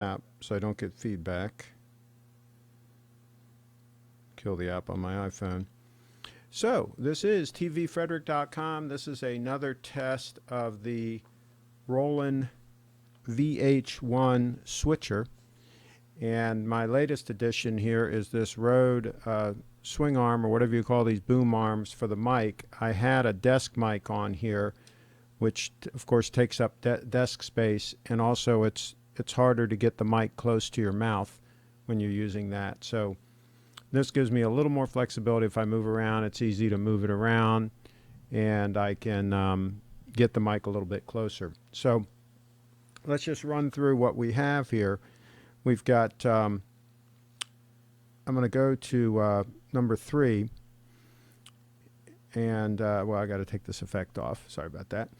app so I don't get feedback. Kill the app on my iPhone. So this is tvfrederick.com. This is another test of the Roland VH1 switcher. And my latest addition here is this Rode swing arm, or whatever you call these boom arms for the mic. I had a desk mic on here, which of course takes up desk space, and also it's harder to get the mic close to your mouth when you're using that. So this gives me a little more flexibility. If I move around, it's easy to move it around, and I can get the mic a little bit closer. So let's just run through what we have here. We've got, I'm going to go to number 3, and well, I got to take this effect off. Sorry about that.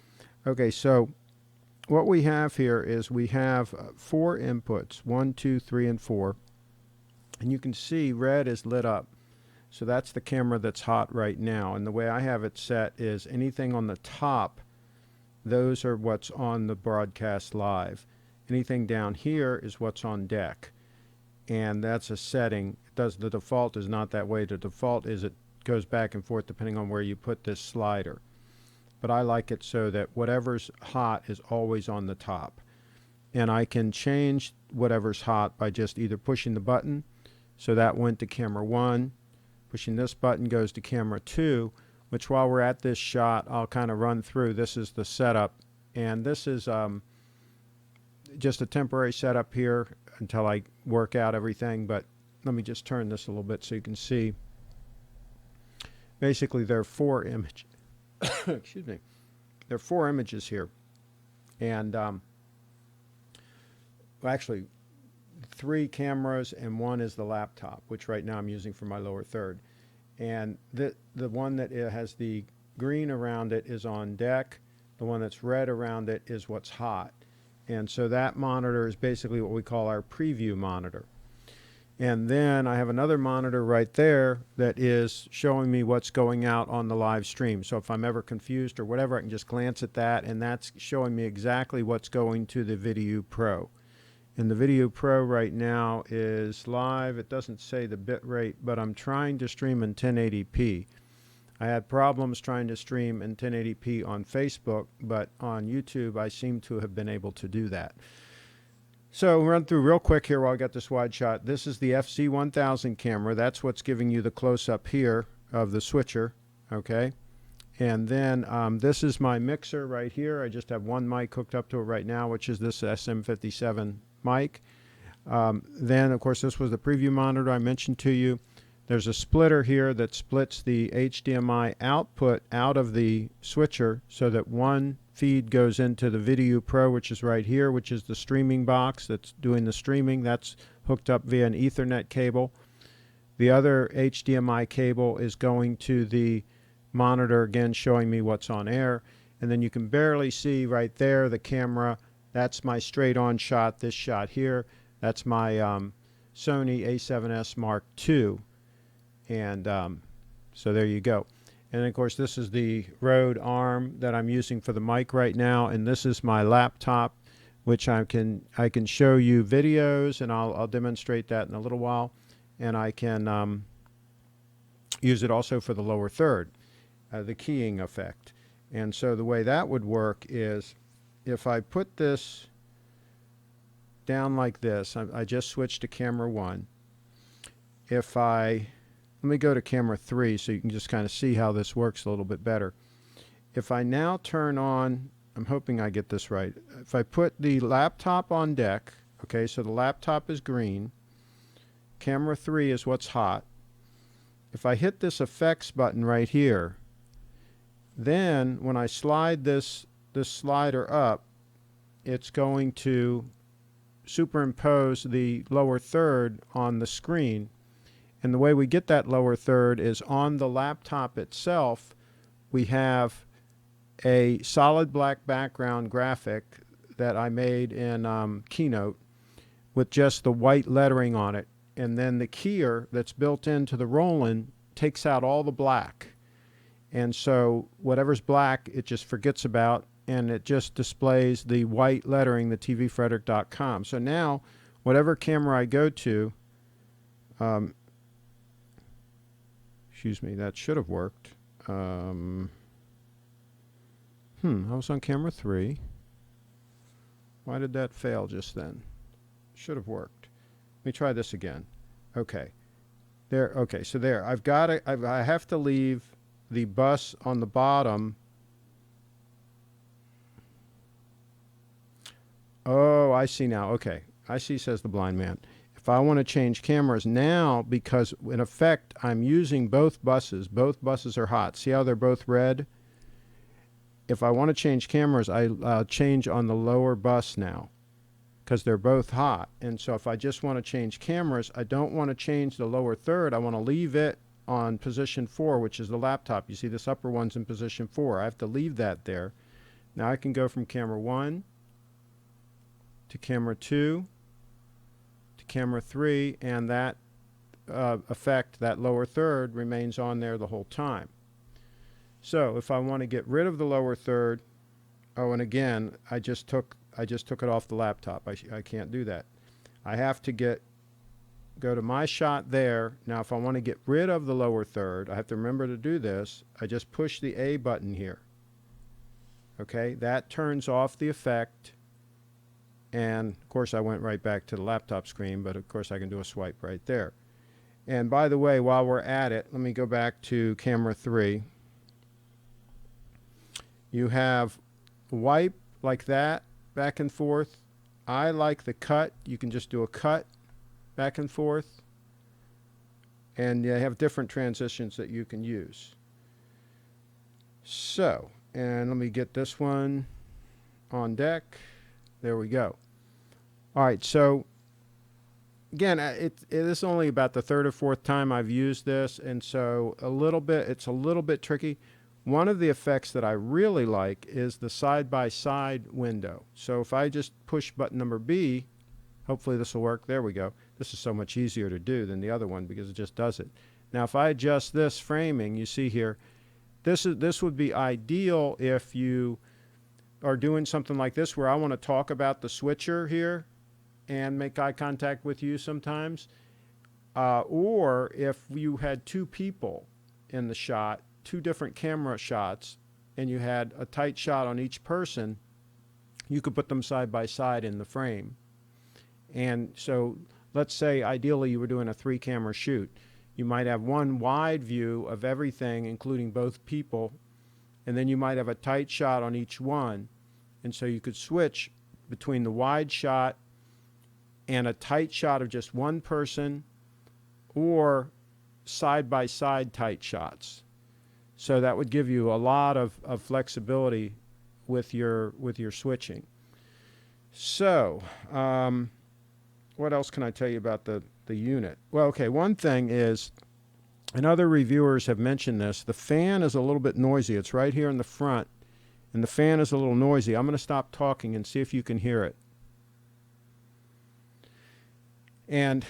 Okay, so what we have here is we have 4 inputs, 1, 2, 3, and 4. And you can see red is lit up. So that's the camera that's hot right now. And the way I have it set is anything on the top, those are what's on the broadcast live. Anything down here is what's on deck. And that's a setting. The default is not that way. The default is it goes back and forth depending on where you put this slider. But I like it so that whatever's hot is always on the top. And I can change whatever's hot by just either pushing the button. So that went to camera 1. Pushing this button goes to camera 2, which while we're at this shot, I'll kind of run through. This is the setup. And this is just a temporary setup here until I work out everything. But let me just turn this a little bit so you can see. Basically, there are 4 images. Excuse me. There are 4 images here. And well, actually, 3 cameras, and 1 is the laptop, which right now I'm using for my lower third. And the one that has the green around it is on deck. The one that's red around it is what's hot. And so that monitor is basically what we call our preview monitor. And then I have another monitor right there that is showing me what's going out on the live stream. So if I'm ever confused or whatever, I can just glance at that, and that's showing me exactly what's going to the Video Pro. And the Video Pro right now is live. It doesn't say the bit rate, but I'm trying to stream in 1080p. I had problems trying to stream in 1080p on Facebook, but on YouTube I seem to have been able to do that. So we'll run through real quick here while I got this wide shot. This is the FZ1000 camera. That's what's giving you the close-up here of the switcher, okay? And then this is my mixer right here. I just have one mic hooked up to it right now, which is this SM57 mic. Then, of course, this was the preview monitor I mentioned to you. There's a splitter here that splits the HDMI output out of the switcher so that one feed goes into the Video Pro, which is right here, which is the streaming box that's doing the streaming. That's hooked up via an Ethernet cable. The other HDMI cable is going to the monitor, again showing me what's on air. And then you can barely see right there the camera. That's my straight on shot, this shot here. That's my Sony A7S Mark II. And so there you go. And of course this is the Rode arm that I'm using for the mic right now, and this is my laptop, which I can show you videos, and I'll demonstrate that in a little while. And I can use it also for the lower third, the keying effect. And so the way that would work is if I put this down like this, I just switched to camera 1. Let me go to camera 3 so you can just kind of see how this works a little bit better. If I now turn on, I'm hoping I get this right. If I put the laptop on deck, okay, so the laptop is green, camera 3 is what's hot. If I hit this effects button right here, then when I slide this slider up, it's going to superimpose the lower third on the screen. And the way we get that lower third is on the laptop itself, we have a solid black background graphic that I made in Keynote with just the white lettering on it. And then the keyer that's built into the Roland takes out all the black. And so whatever's black, it just forgets about, and it just displays the white lettering, the tvfrederick.com. So now whatever camera I go to, excuse me, that should have worked. I was on camera 3. Why did that fail just then? Should have worked. Let me try this again. Okay. There. Okay, so there. I've got to, I have to leave the bus on the bottom. Oh, I see now. Okay. I see, says the blind man. If I want to change cameras now, because in effect I'm using both buses are hot. See how they're both red? If I want to change cameras, I'll change on the lower bus now because they're both hot. And so if I just want to change cameras, I don't want to change the lower third. I want to leave it on position 4, which is the laptop. You see this upper one's in position 4. I have to leave that there. Now I can go from camera 1 to camera 2 to camera 3, and that effect, that lower third, remains on there the whole time. So if I want to get rid of the lower third, oh, and again, I just took it off the laptop. I can't do that. I have to go to my shot there. Now if I want to get rid of the lower third, I have to remember to do this. I just push the A button here. Okay, that turns off the effect. And of course I went right back to the laptop screen, but of course I can do a swipe right there. And by the way, while we're at it, let me go back to camera 3. You have wipe like that, back and forth. I like the cut. You can just do a cut back and forth. And you have different transitions that you can use. So, and let me get this one on deck. There we go. All right, so again, it is only about the 3rd or 4th time I've used this, and so it's a little bit tricky. One of the effects that I really like is the side-by-side window. So if I just push button number B, hopefully this will work. There we go. This is so much easier to do than the other one because it just does it. Now if I adjust this framing, you see here, this would be ideal if you are doing something like this where I want to talk about the switcher here and make eye contact with you sometimes. Or if you had 2 people in the shot, 2 different camera shots, and you had a tight shot on each person, you could put them side by side in the frame. And so let's say ideally you were doing a 3-camera shoot. You might have one wide view of everything, including both people, and then you might have a tight shot on each one. And so you could switch between the wide shot and a tight shot of just one person, or side-by-side tight shots. So that would give you a lot of flexibility with your switching. So what else can I tell you about the unit? Well, okay, one thing is, and other reviewers have mentioned this, the fan is a little bit noisy. It's right here in the front, and the fan is a little noisy. I'm going to stop talking and see if you can hear it. And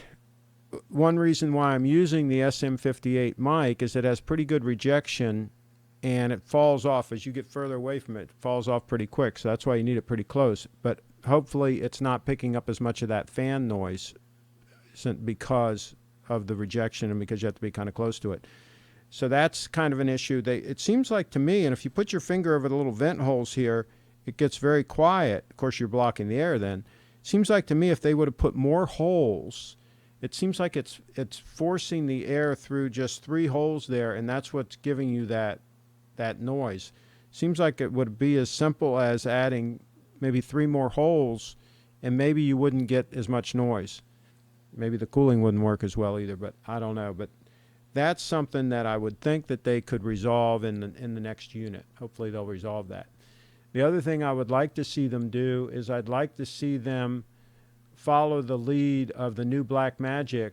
one reason why I'm using the SM58 mic is it has pretty good rejection, and it falls off as you get further away from it. It falls off pretty quick, so that's why you need it pretty close. But hopefully it's not picking up as much of that fan noise because of the rejection and because you have to be kind of close to it. So that's kind of an issue. It seems like to me, and if you put your finger over the little vent holes here, it gets very quiet. Of course, you're blocking the air then. It seems like to me if they would have put more holes, it seems like it's forcing the air through just 3 holes there, and that's what's giving you that noise. Seems like it would be as simple as adding maybe 3 more holes, and maybe you wouldn't get as much noise. Maybe the cooling wouldn't work as well either, but I don't know. But that's something that I would think that they could resolve in the next unit. Hopefully they'll resolve that. The other thing I would like to see them do is I'd like to see them follow the lead of the new Blackmagic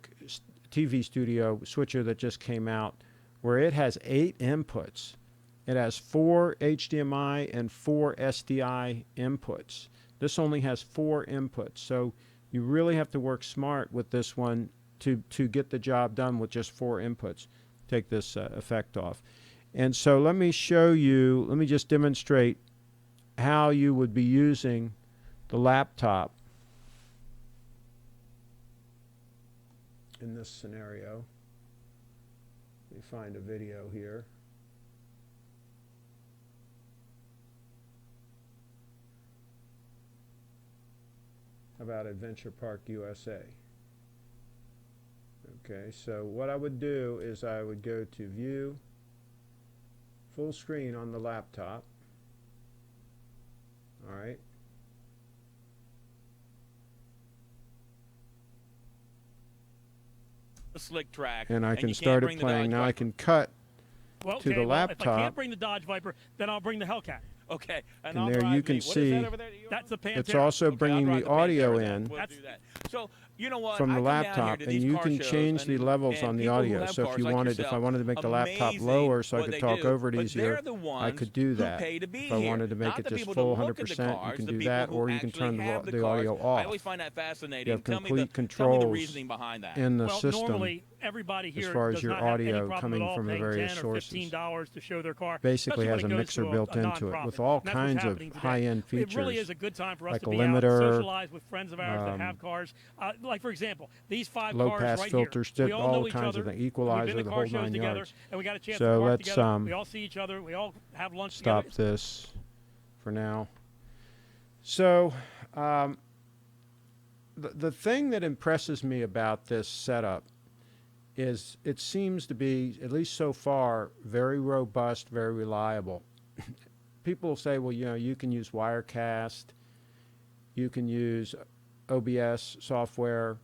TV studio switcher that just came out, where it has 8 inputs. It has 4 HDMI and 4 SDI inputs. This only has 4 inputs, so you really have to work smart with this one to get the job done with just 4 inputs. Take this effect off. And so let me show you, let me just demonstrate how you would be using the laptop. in this scenario. Let me find a video here. How about Adventure Park, USA? Okay, so what I would do is I would go to View, Full Screen on the laptop. All right. The slick track, and I can start it playing. Now I can cut to the laptop. If I can't bring the Dodge Viper, then I'll bring the Hellcat. Okay, and there you can see that's the Pantera. It's also bringing the audio in so, you know what? from the laptop, and you can change the levels on the audio. So if you wanted, if I wanted to make the laptop lower so I could talk over it easier, I could do that. If I wanted to make it just full 100%, you can do that, or you can turn the audio off. I always find that fascinating. You have complete controls in the system normally everybody here as far as does your not have any audio problem coming at all from the paying various $10 or sources. $15 to show their car. Basically especially has a when it goes mixer to built into it nonprofit. with all And that's what's kinds of happening today. high-end features. It really is a good time for us like to a be limiter, out, socialize with friends of ours that have cars. Like, for example, these 5 low cars pass right filters, here. We all all know each kinds other. of things, We've equalizer, been to the car whole shows 9 together, yards. and we got a chance So to work let's together. We all see each other. We all have lunch stop together. this for now. So the thing that impresses me about this setup is it seems to be, at least so far, very robust, very reliable. People say, well, you know, you can use Wirecast, you can use OBS software,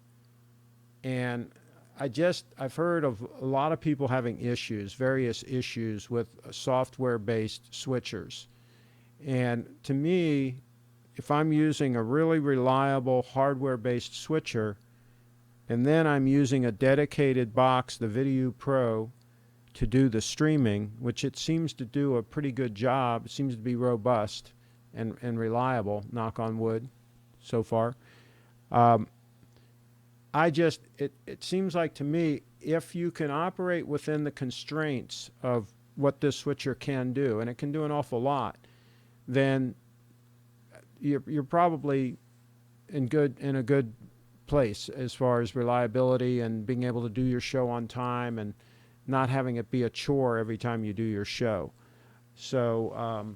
and I've heard of a lot of people having issues, various issues with software-based switchers. And to me, if I'm using a really reliable hardware-based switcher, and then I'm using a dedicated box, the Video Pro, to do the streaming, which it seems to do a pretty good job. It seems to be robust and reliable, knock on wood, so far. It seems like to me, if you can operate within the constraints of what this switcher can do, and it can do an awful lot, then you're probably in a good place as far as reliability and being able to do your show on time and not having it be a chore every time you do your show. So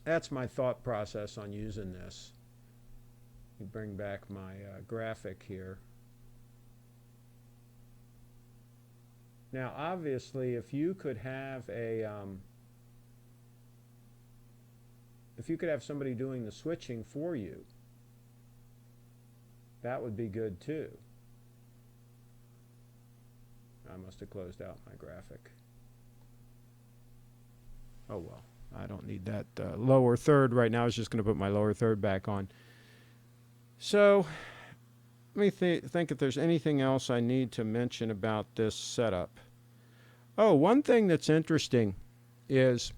that's my thought process on using this. Let me bring back my graphic here. Now, obviously, if you could have somebody doing the switching for you, that would be good too. I must have closed out my graphic. Oh well, I don't need that lower third right now. I was just going to put my lower third back on. So let me think if there's anything else I need to mention about this setup. Oh, one thing that's interesting is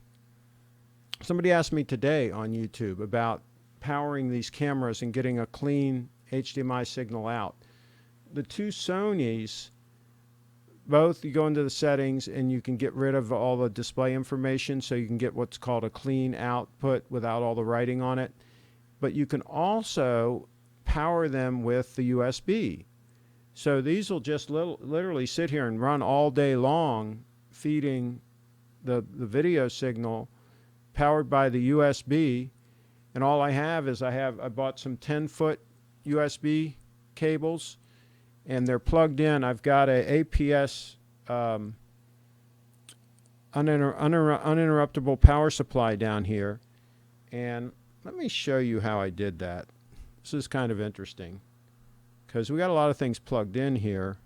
somebody asked me today on YouTube about powering these cameras and getting a clean HDMI signal out. The two Sonys, both, you go into the settings and you can get rid of all the display information, so you can get what's called a clean output without all the writing on it. But you can also power them with the USB. So these will just literally sit here and run all day long, feeding the video signal powered by the USB. And all I have is I bought some 10-foot USB cables, and they're plugged in. I've got a APS uninterruptible power supply down here, and let me show you how I did that. This is kind of interesting because we got a lot of things plugged in here.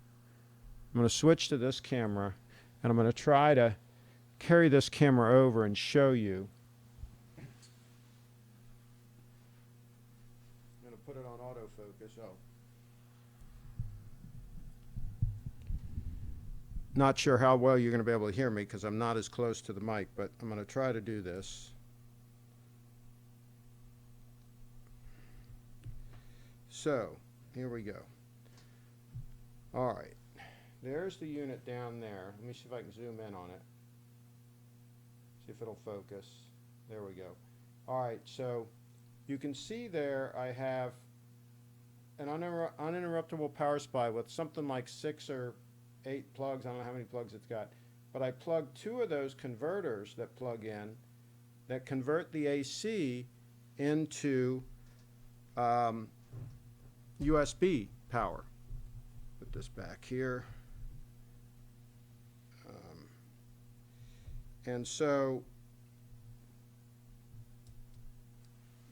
I'm going to switch to this camera, and I'm going to try to carry this camera over and show you. I'm going to put it on autofocus. Oh. Not sure how well you're going to be able to hear me because I'm not as close to the mic, but I'm going to try to do this. So, here we go. All right. There's the unit down there. Let me see if I can zoom in on it. See if it'll focus. There we go. All right, so you can see there I have an uninterruptible power supply with something like 6 or 8 plugs. I don't know how many plugs it's got. But I plugged 2 of those converters that plug in that convert the AC into USB power. Put this back here. And so,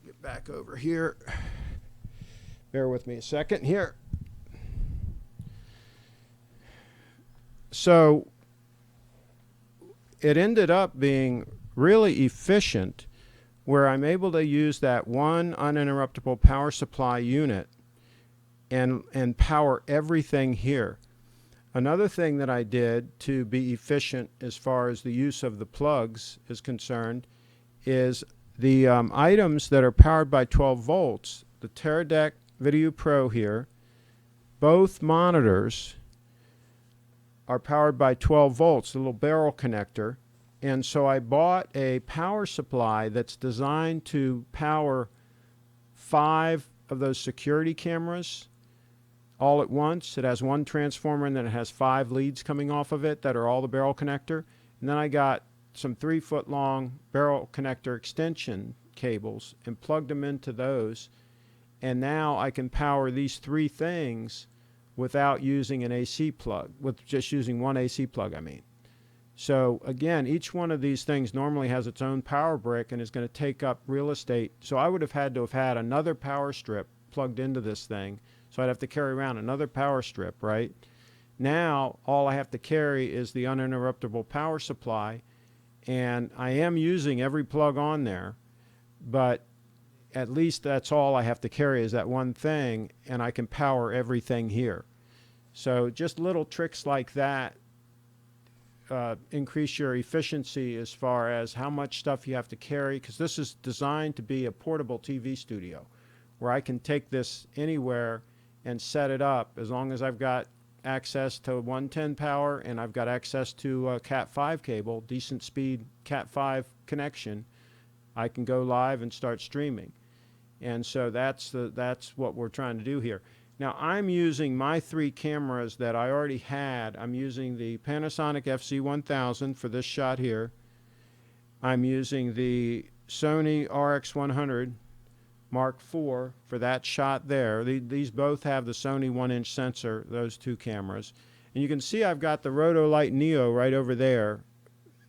get back over here. Bear with me a second here. So, it ended up being really efficient where I'm able to use that one uninterruptible power supply unit and power everything here. Another thing that I did to be efficient as far as the use of the plugs is concerned is the items that are powered by 12 volts, the Teradek Video Pro here, both monitors are powered by 12 volts, the little barrel connector. And so I bought a power supply that's designed to power 5 of those security cameras all at once. It has one transformer and then it has 5 leads coming off of it that are all the barrel connector. And then I got some 3-foot long barrel connector extension cables and plugged them into those. And now I can power these 3 things without using an AC plug, with just using one AC plug, I mean. So again, each one of these things normally has its own power brick and is going to take up real estate. So I would have had to have had another power strip plugged into this thing. So I'd have to carry around another power strip, right? Now, all I have to carry is the uninterruptible power supply, and I am using every plug on there, but at least that's all I have to carry is that one thing, and I can power everything here. So just little tricks like that increase your efficiency as far as how much stuff you have to carry, because this is designed to be a portable TV studio where I can take this anywhere and set it up as long as I've got access to 110 power and I've got access to a Cat5 cable, decent speed Cat5 connection. I can go live and start streaming. And so that's what we're trying to do here. Now I'm using my 3 cameras that I already had. I'm using the Panasonic FZ1000 for this shot here. I'm using the Sony RX100M4 for that shot there. These both have the Sony 1-inch sensor, those 2 cameras. And you can see I've got the Rotolight Neo right over there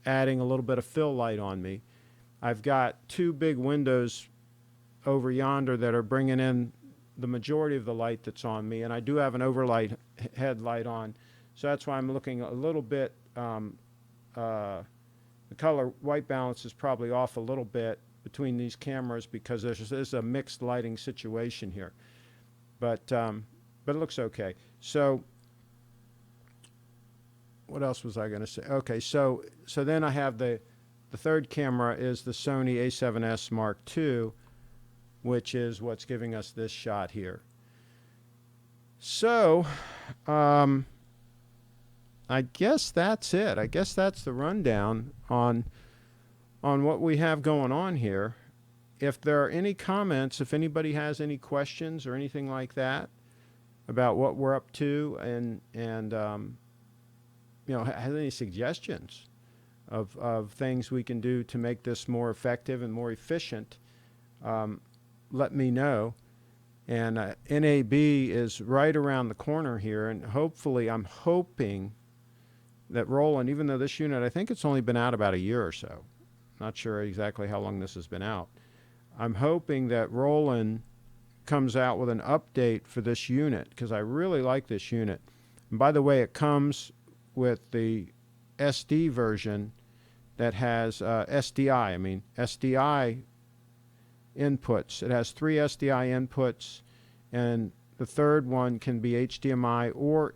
adding a little bit of fill light on me. I've got 2 big windows over yonder that are bringing in the majority of the light that's on me, and I do have an overlight headlight on, so that's why I'm looking a little bit, the color white balance is probably off a little bit between these cameras because there's a mixed lighting situation here, but it looks okay. So what else was I going to say? Okay, so then I have the third camera is the Sony A7S Mark II, which is what's giving us this shot here. So I guess that's it. I guess that's the rundown on what we have going on here. If there are any comments, if anybody has any questions or anything like that about what we're up to, and you know, has any suggestions of things we can do to make this more effective and more efficient, let me know. And NAB is right around the corner here, and hopefully, I'm hoping that Roland, even though this unit, I think it's only been out about a year or so, not sure exactly how long this has been out, I'm hoping that Roland comes out with an update for this unit, because I really like this unit. And by the way, it comes with the SD version that has SDI inputs. It has 3 SDI inputs, and the third one can be HDMI or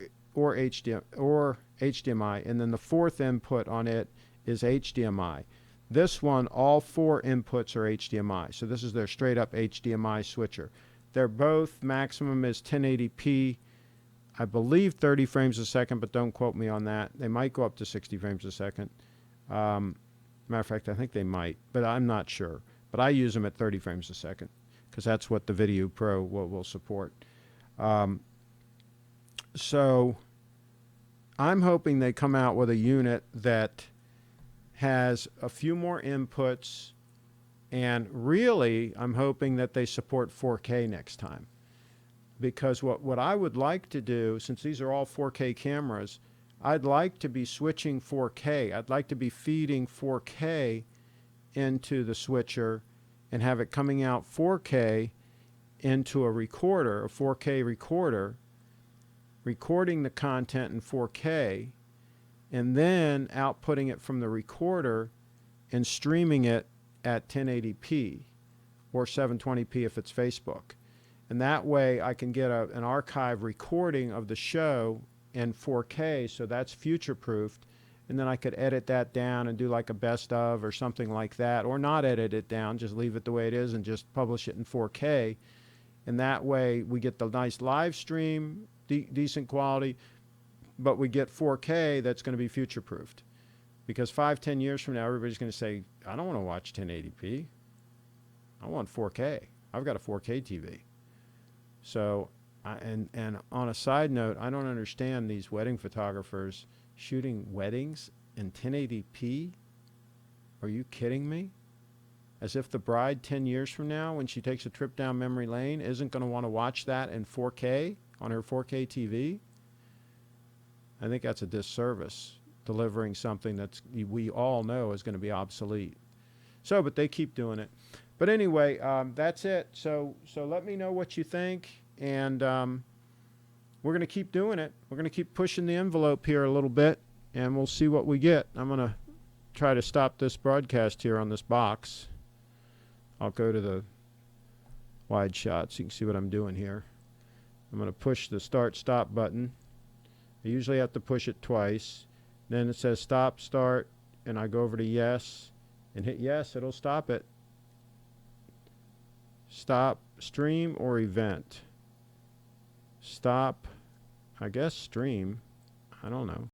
HDMI, and then the 4th input on it is HDMI. This one, all 4 inputs are HDMI, so this is their straight up HDMI switcher. They're both, maximum is 1080p, I believe 30 frames a second, but don't quote me on that. They might go up to 60 frames a second. Matter of fact, I think they might, but I'm not sure. But I use them at 30 frames a second because that's what the Video Pro will support. So I'm hoping they come out with a unit that has a few more inputs, and really I'm hoping that they support 4K next time. Because what I would like to do, since these are all 4K cameras, I'd like to be switching 4K. I'd like to be feeding 4K into the switcher and have it coming out 4K into a recorder, a 4K recorder, recording the content in 4K, and then outputting it from the recorder and streaming it at 1080p or 720p if it's Facebook. And that way I can get an archive recording of the show in 4K, so that's future-proofed, and then I could edit that down and do like a best of or something like that, or not edit it down, just leave it the way it is and just publish it in 4K. And that way we get the nice live stream, decent quality, but we get 4K that's going to be future-proofed. Because 5-10 years from now, everybody's going to say, I don't want to watch 1080p. I want 4K. I've got a 4K TV. So, and on a side note, I don't understand these wedding photographers shooting weddings in 1080p. Are you kidding me? As if the bride 10 years from now, when she takes a trip down memory lane, isn't going to want to watch that in 4K on her 4K TV. I think that's a disservice, delivering something that's we all know is going to be obsolete. So, but they keep doing it. But anyway, that's it. So let me know what you think, and we're going to keep doing it. We're going to keep pushing the envelope here a little bit, and we'll see what we get. I'm going to try to stop this broadcast here on this box. I'll go to the wide shot so you can see what I'm doing here. I'm going to push the start-stop button. I usually have to push it twice. Then it says stop, start, and I go over to yes and hit yes. It'll stop it. Stop, stream, or event. Stop, I guess stream. I don't know.